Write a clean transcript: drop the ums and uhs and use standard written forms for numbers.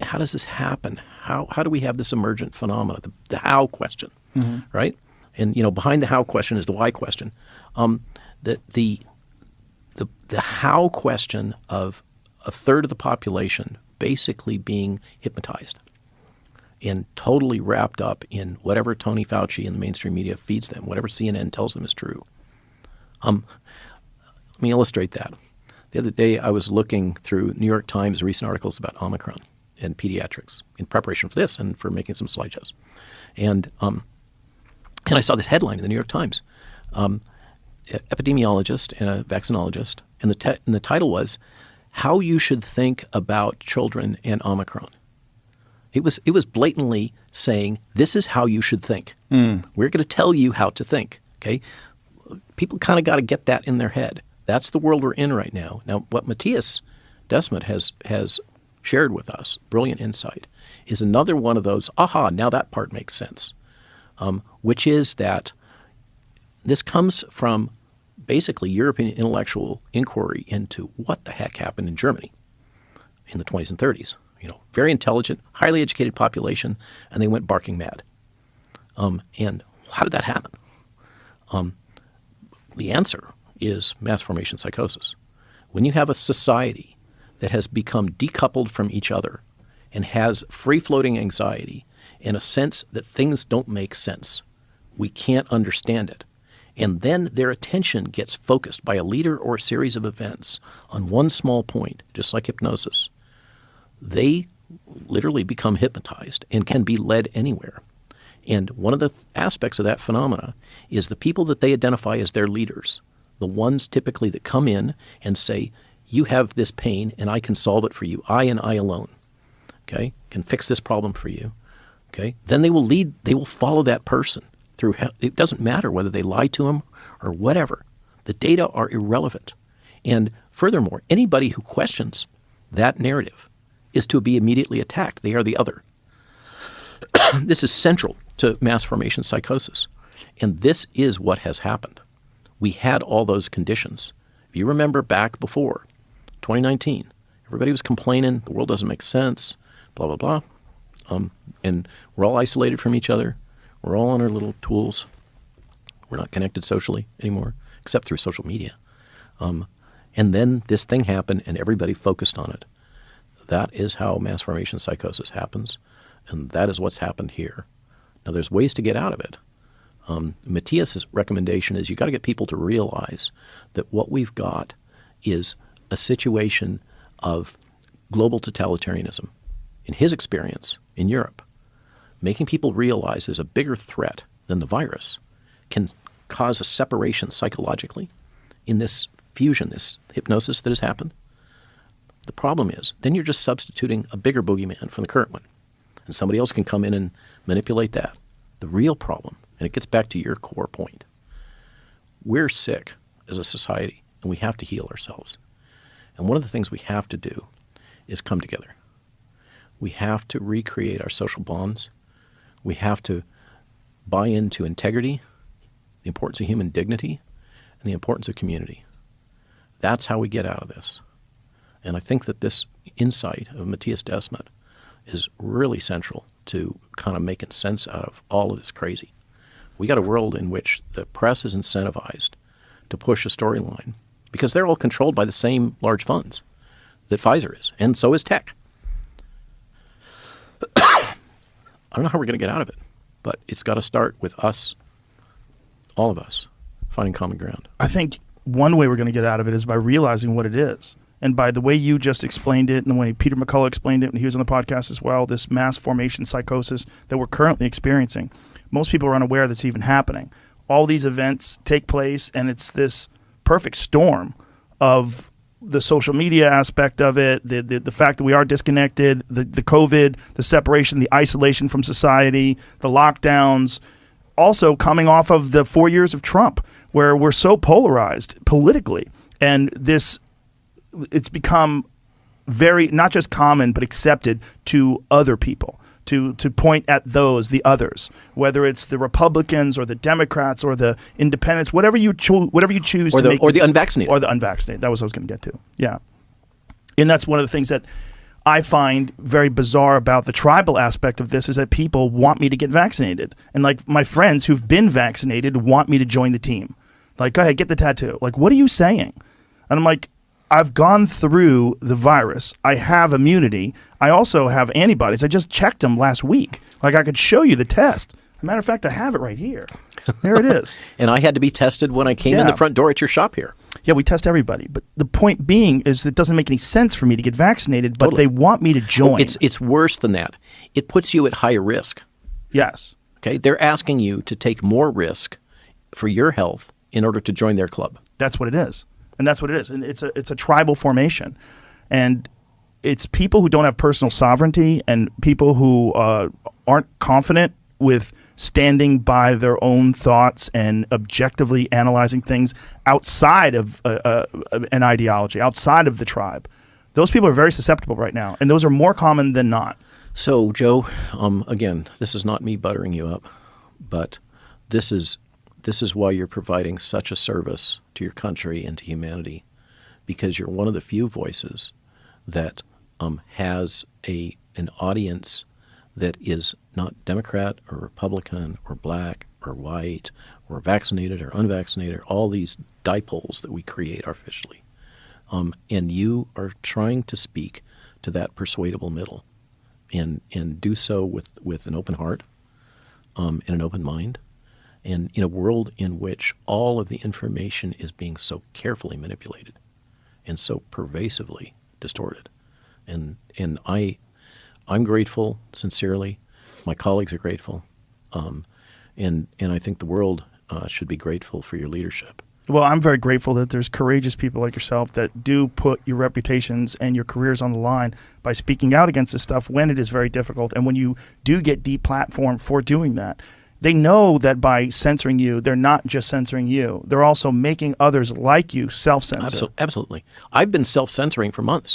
how does this happen? How do we have this emergent phenomena? The how question, right? And behind the how question is the why question. The how question of a third of the population basically being hypnotized and totally wrapped up in whatever Tony Fauci and the mainstream media feeds them, whatever CNN tells them is true. Let me illustrate that. The other day I was looking through New York Times recent articles about Omicron and pediatrics in preparation for this and for making some slideshows. And I saw this headline in the New York Times, epidemiologist and a vaccinologist, and the title was, How You Should Think About Children and Omicron. It was blatantly saying, this is how you should think. We're going to tell you how to think, okay? People kind of got to get that in their head. That's the world we're in right now. Now, what Matthias Desmet has shared with us, brilliant insight, is another one of those, now that part makes sense, which is that this comes from basically European intellectual inquiry into what the heck happened in Germany in the 20s and 30s. Very intelligent, highly educated population, and they went barking mad. And how did that happen? The answer is mass formation psychosis. When you have a society that has become decoupled from each other and has free-floating anxiety and a sense that things don't make sense, we can't understand it, and then their attention gets focused by a leader or a series of events on one small point, just like hypnosis, they literally become hypnotized and can be led anywhere. And one of the aspects of that phenomena is the people that they identify as their leaders, the ones typically that come in and say, you have this pain and I can solve it for you. I and I alone, okay, can fix this problem for you. Okay, then they will follow that person through. It doesn't matter whether they lie to him or whatever. The data are irrelevant. And furthermore, anybody who questions that narrative is to be immediately attacked. They are the other. This is central to mass formation psychosis. And this is what has happened. We had all those conditions. If you remember back before 2019, everybody was complaining, the world doesn't make sense, blah, blah, blah. And we're all isolated from each other. We're all on our little tools. We're not connected socially anymore, except through social media. And then this thing happened and everybody focused on it. That is how mass formation psychosis happens, and that is what's happened here. Now, there's ways to get out of it. Matthias's recommendation is you got to get people to realize that what we've got is a situation of global totalitarianism. In his experience in Europe, making people realize there's a bigger threat than the virus can cause a separation psychologically in this fusion, this hypnosis that has happened. The problem is, then you're just substituting a bigger boogeyman from the current one, and somebody else can come in and manipulate that. The real problem, and it gets back to your core point, we're sick as a society, and we have to heal ourselves. And one of the things we have to do is come together. We have to recreate our social bonds. We have to buy into integrity, the importance of human dignity, and the importance of community. That's how we get out of this. And I think that this insight of Matthias Desmet is really central to kind of making sense out of all of this crazy. We got a world in which the press is incentivized to push a storyline because they're all controlled by the same large funds that Pfizer is, and so is tech. I don't know how we're going to get out of it, but it's got to start with us, all of us, finding common ground. I think one way we're going to get out of it is by realizing what it is. And by the way you just explained it and the way Peter McCullough explained it when he was on the podcast as well, this mass formation psychosis that we're currently experiencing, most people are unaware that's even happening. All these events take place, and it's this perfect storm of the social media aspect of it, the fact that we are disconnected, the COVID, the separation, the isolation from society, the lockdowns, also coming off of the 4 years of Trump, where we're so polarized politically. And it's become very, not just common, but accepted to other people, to point at those, the others, whether it's the Republicans or the Democrats or the independents, whatever you choose or the unvaccinated. Or the unvaccinated. That was what I was going to get to. Yeah. And that's one of the things that I find very bizarre about the tribal aspect of this is that people want me to get vaccinated. And like my friends who've been vaccinated want me to join the team. Like, go ahead, get the tattoo. Like, what are you saying? And I'm like, I've gone through the virus. I have immunity. I also have antibodies. I just checked them last week. Like, I could show you the test. As a matter of fact, I have it right here. There it is. And I had to be tested when I came in the front door at your shop here. Yeah, we test everybody. But the point being is it doesn't make any sense for me to get vaccinated, but they want me to join. It's worse than that. It puts you at higher risk. Yes. Okay? They're asking you to take more risk for your health in order to join their club. That's what it is. And that's what it is. And it's a tribal formation. And it's people who don't have personal sovereignty and people who aren't confident with standing by their own thoughts and objectively analyzing things outside of an ideology, outside of the tribe. Those people are very susceptible right now, and those are more common than not. So, Joe, again, this is not me buttering you up, but this is why you're providing such a service to your country and to humanity, because you're one of the few voices that has an audience that is not Democrat or Republican or black or white or vaccinated or unvaccinated, all these dipoles that we create artificially. And you are trying to speak to that persuadable middle and do so with an open heart and an open mind. And in a world in which all of the information is being so carefully manipulated and so pervasively distorted. And I'm grateful, sincerely. My colleagues are grateful. And I think the world should be grateful for your leadership. Well, I'm very grateful that there's courageous people like yourself that do put your reputations and your careers on the line by speaking out against this stuff when it is very difficult. And when you do get deplatformed for doing that, they know that by censoring you, they're not just censoring you. They're also making others like you self-censor. Absolutely. I've been self-censoring for months.